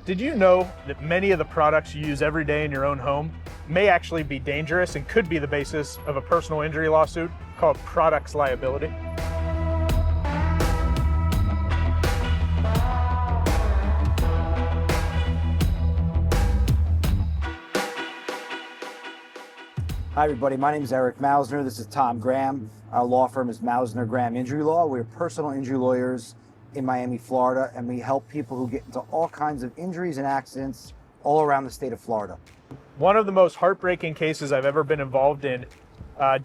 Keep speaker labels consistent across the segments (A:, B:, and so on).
A: Did you know that many of the products you use every day in your own home may actually be dangerous and could be the basis of a personal injury lawsuit called products liability?
B: Hi everybody, my name is Eric Mausner. This is Tom Graham. Our law firm is Mausner Graham Injury Law. We're personal injury lawyers in Miami, Florida, and we help people who get into all kinds of injuries and accidents all around the state of Florida.
A: One of the most heartbreaking cases I've ever been involved in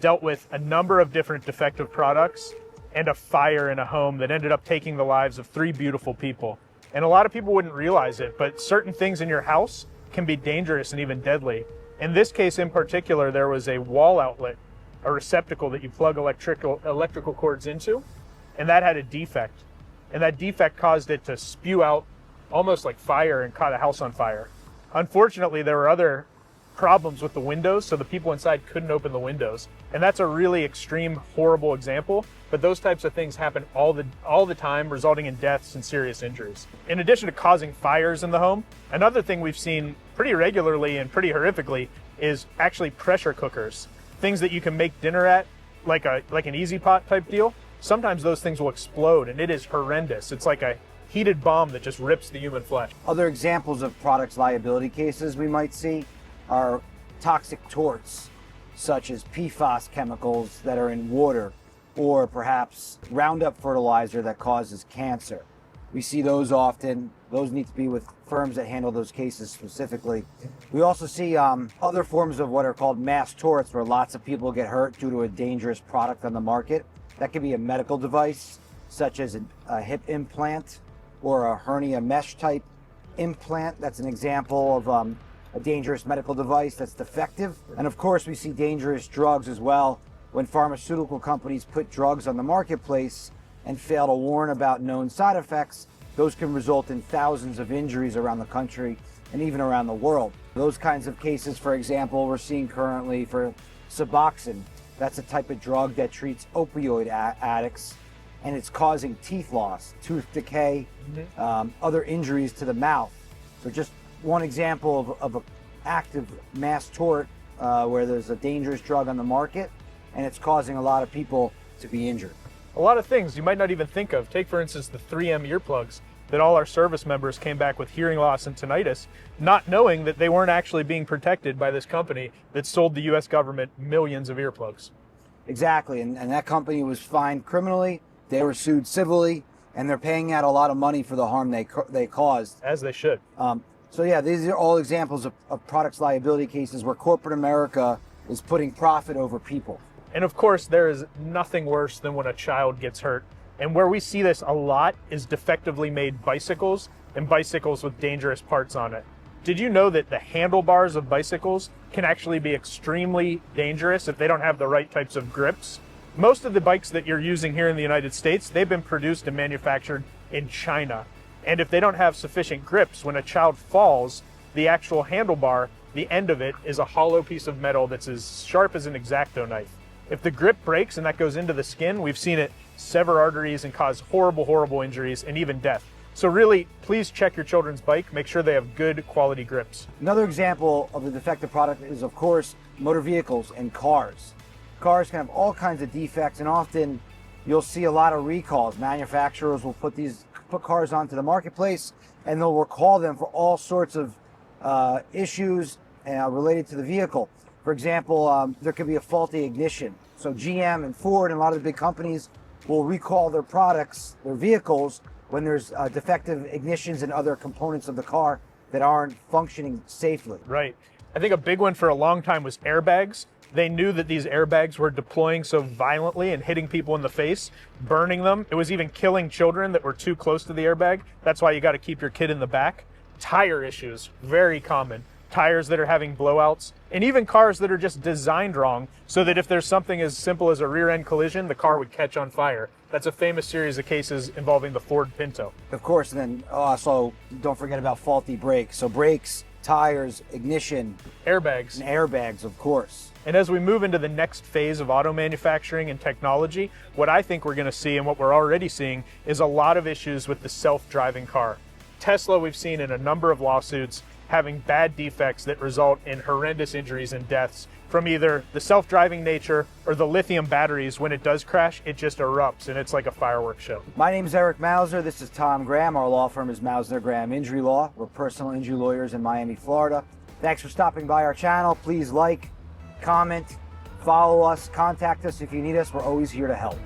A: dealt with a number of different defective products and a fire in a home that ended up taking the lives of 3 beautiful people. And a lot of people wouldn't realize it, but certain things in your house can be dangerous and even deadly. In this case in particular, there was a wall outlet, a receptacle that you plug electrical cords into, and that had a defect. And that defect caused it to spew out almost like fire and caught a house on fire. Unfortunately, there were other problems with the windows, so the people inside couldn't open the windows. And that's a really extreme, horrible example, but those types of things happen all the time, resulting in deaths and serious injuries. In addition to causing fires in the home, another thing we've seen pretty regularly and pretty horrifically is actually pressure cookers. Things that you can make dinner at, like an Easy Pot type deal. Sometimes those things will explode, and it is horrendous. It's like a heated bomb that just rips the human flesh.
B: Other examples of products liability cases we might see are toxic torts, such as PFAS chemicals that are in water, or perhaps Roundup fertilizer that causes cancer. We see those often. Those need to be with firms that handle those cases specifically. We also see other forms of what are called mass torts, where lots of people get hurt due to a dangerous product on the market. That could be a medical device, such as a hip implant or a hernia mesh type implant. That's an example of a dangerous medical device that's defective. And of course, we see dangerous drugs as well. When pharmaceutical companies put drugs on the marketplace and fail to warn about known side effects, those can result in thousands of injuries around the country and even around the world. Those kinds of cases, for example, we're seeing currently for Suboxone. That's a type of drug that treats opioid addicts, and it's causing teeth loss, tooth decay, other injuries to the mouth. So just one example of an active mass tort where there's a dangerous drug on the market and it's causing a lot of people to be injured.
A: A lot of things you might not even think of. Take, for instance, the 3M earplugs that all our service members came back with hearing loss and tinnitus, not knowing that they weren't actually being protected by this company that sold the US government millions of earplugs.
B: Exactly, and that company was fined criminally, they were sued civilly, and they're paying out a lot of money for the harm they caused.
A: As they should.
B: So yeah, these are all examples of products liability cases where corporate America is putting profit over people.
A: And of course, there is nothing worse than when a child gets hurt. And where we see this a lot is defectively made bicycles and bicycles with dangerous parts on it. Did you know that the handlebars of bicycles can actually be extremely dangerous if they don't have the right types of grips? Most of the bikes that you're using here in the United States, they've been produced and manufactured in China. And if they don't have sufficient grips, when a child falls, the actual handlebar, the end of it, is a hollow piece of metal that's as sharp as an X-Acto knife. If the grip breaks and that goes into the skin, we've seen it sever arteries and cause horrible, horrible injuries and even death. So really, please check your children's bike. Make sure they have good quality grips.
B: Another example of the defective product is, of course, motor vehicles and cars. Cars can have all kinds of defects, and often you'll see a lot of recalls. Manufacturers will put cars onto the marketplace and they'll recall them for all sorts of issues related to the vehicle. For example, there could be a faulty ignition. So GM and Ford and a lot of the big companies will recall their products, their vehicles, when there's defective ignitions and other components of the car that aren't functioning safely.
A: Right. I think a big one for a long time was airbags. They knew that these airbags were deploying so violently and hitting people in the face, burning them. It was even killing children that were too close to the airbag. That's why you got to keep your kid in the back. Tire issues, very common. Tires that are having blowouts, and even cars that are just designed wrong, so that if there's something as simple as a rear end collision, the car would catch on fire. That's a famous series of cases involving the Ford Pinto.
B: Of course, and then also don't forget about faulty brakes. So brakes, tires, ignition,
A: airbags.
B: And airbags, of course.
A: And as we move into the next phase of auto manufacturing and technology, what I think we're going to see and what we're already seeing is a lot of issues with the self-driving car. Tesla, we've seen in a number of lawsuits having bad defects that result in horrendous injuries and deaths from either the self-driving nature or the lithium batteries. When it does crash, it just erupts and it's like a fireworks show.
B: My name is Eric Mausner. This is Tom Graham. Our law firm is Mausner Graham Injury Law. We're personal injury lawyers in Miami, Florida. Thanks for stopping by our channel. Please like, comment, follow us, contact us if you need us. We're always here to help.